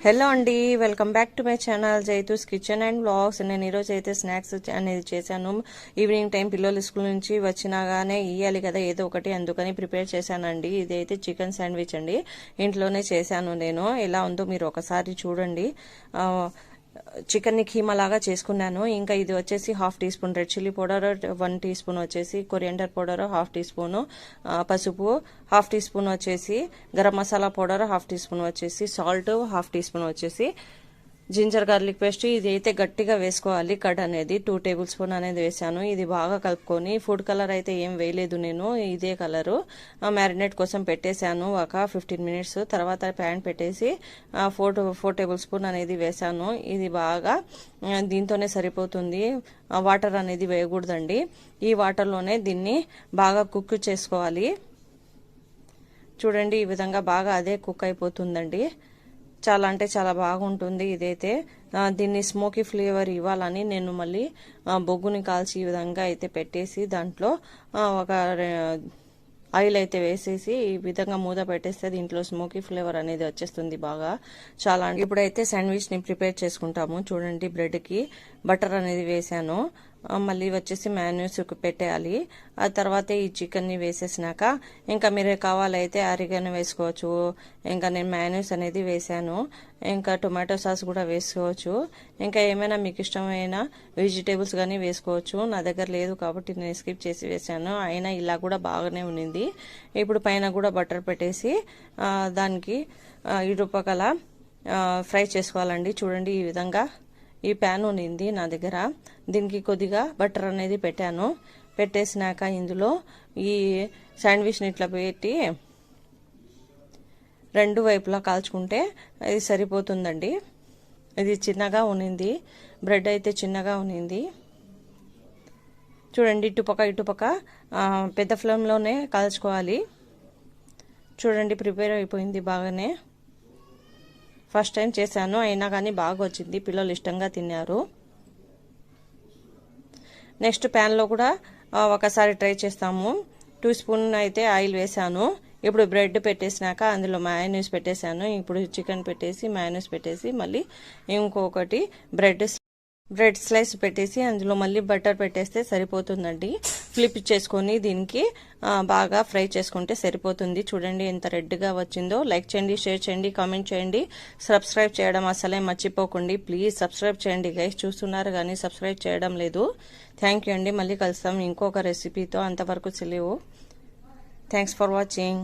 Hello అండి, welcome back to my channel Jaitu's kitchen and vlogs. నేను ఈరోజు అయితే స్నాక్స్ అనేది చేశాను. ఈవినింగ్ టైం పిల్లలు స్కూల్ నుంచి వచ్చినాగానే ఇయ్యాలి కదా ఏదో ఒకటి, అందుకని ప్రిపేర్ చేశానండి. ఇది అయితే చికెన్ శాండ్విచ్ అండి, ఇంట్లోనే చేశాను నేను. ఎలా ఉందో మీరు ఒకసారి చూడండి. చికెన్ని కీమా లాగా చేసుకున్నాను. ఇంకా ఇది వచ్చేసి half teaspoon red chilli powder, 1 teaspoon వచ్చేసి coriander powder, half teaspoon పసుపు, హాఫ్ టీ స్పూన్ వచ్చేసి garam masala powder, half teaspoon వచ్చేసి సాల్ట్, హాఫ్ టీ స్పూన్ వచ్చేసి జింజర్ గార్లిక్ పేస్ట్. ఇది అయితే గట్టిగా వేసుకోవాలి. కర్డ్ అనేది 2 టేబుల్ స్పూన్ అనేది వేసాను. ఇది బాగా కలుపుకొని, ఫుడ్ కలర్ అయితే ఏం వేయలేదు నేను, ఇదే కలరు మ్యారినేట్ కోసం పెట్టేశాను ఒక 15 మినిట్స్. తర్వాత ప్యాన్ పెట్టేసి 4 టేబుల్ స్పూన్ అనేది వేసాను. ఇది బాగా దీంతోనే సరిపోతుంది, వాటర్ అనేది వేయకూడదండి. ఈ వాటర్లోనే దీన్ని బాగా కుక్ చేసుకోవాలి. చూడండి, ఈ విధంగా బాగా అదే కుక్ అయిపోతుందండి. చాలా అంటే చాలా బాగుంటుంది. ఇదైతే దీన్ని స్మోకీ ఫ్లేవర్ ఇవ్వాలని నేను మళ్ళీ బొగ్గుని కాల్చి ఈ విధంగా అయితే పెట్టేసి దాంట్లో ఒక ఆయిల్ అయితే వేసేసి ఈ విధంగా మూత పెట్టేస్తే దీంట్లో స్మోకీ ఫ్లేవర్ అనేది వచ్చేస్తుంది బాగా. చాలా ఇప్పుడైతే శాండ్విచ్ ని ప్రిపేర్ చేసుకుంటాము. చూడండి, బ్రెడ్ కి బటర్ అనేది వేసాను. మళ్ళీ వచ్చేసి మ్యాన్యూస్ పెట్టేయాలి. ఆ తర్వాత ఈ చికెన్ని వేసేసినాక ఇంకా మీరు కావాలైతే అరిగాను వేసుకోవచ్చు. ఇంకా నేను మ్యాన్యూస్ అనేది వేసాను. ఇంకా టొమాటో సాస్ కూడా వేసుకోవచ్చు. ఇంకా ఏమైనా మీకు ఇష్టమైన వెజిటేబుల్స్ కానీ వేసుకోవచ్చు. నా దగ్గర లేదు కాబట్టి నేను స్కిప్ చేసి వేసాను. అయినా ఇలా కూడా బాగానే ఉన్నింది. ఇప్పుడు పైన కూడా బటర్ పెట్టేసి దానికి ఇరుపక్కల ఫ్రై చేసుకోవాలండి. చూడండి, ఈ విధంగా ఈ ప్యాన్ ఉన్నింది నా దగ్గర. దీనికి కొద్దిగా బటర్ అనేది పెట్టాను. పెట్టేసినాక ఇందులో ఈ శాండ్విచ్ని ఇట్లా పెట్టి 2 వైపులా కాల్చుకుంటే ఇది సరిపోతుందండి. ఇది చిన్నగా ఉన్నింది, బ్రెడ్ అయితే చిన్నగా ఉన్నింది. చూడండి, ఇటుపక్క పెద్ద ఫ్లేమ్లోనే కాల్చుకోవాలి. చూడండి, ప్రిపేర్ అయిపోయింది బాగానే. ఫస్ట్ టైం చేశాను, అయినా కానీ బాగా వచ్చింది, పిల్లలు ఇష్టంగా తిన్నారు. నెక్స్ట్ ప్యాన్లో కూడా ఒకసారి ట్రై చేస్తాము. 2 స్పూన్ అయితే ఆయిల్ వేసాను. ఇప్పుడు బ్రెడ్ పెట్టేసినాక అందులో మయోనీస్ పెట్టేశాను. ఇప్పుడు చికెన్ పెట్టేసి మయోనీస్ పెట్టేసి మళ్ళీ ఇంకొకటి బ్రెడ్ స్లైస్ పెట్టేసి అందులో మళ్ళీ బటర్ పెట్టేస్తే సరిపోతుందండి. ఫ్లిప్ చేసుకొని దీనికి బాగా ఫ్రై చేసుకుంటే సరిపోతుంది. చూడండి ఎంత రెడ్గా వచ్చిందో. లైక్ చేయండి, షేర్ చేయండి, కామెంట్ చేయండి, సబ్స్క్రైబ్ చేయడం అసలే మర్చిపోకండి. ప్లీజ్ సబ్స్క్రైబ్ చేయండి గైస్. చూస్తున్నారు కానీ సబ్స్క్రైబ్ చేయడం లేదు. థ్యాంక్ యూ అండి. మళ్ళీ కలుస్తాం ఇంకొక రెసిపీతో. అంతవరకు సెలవు. Thanks for watching.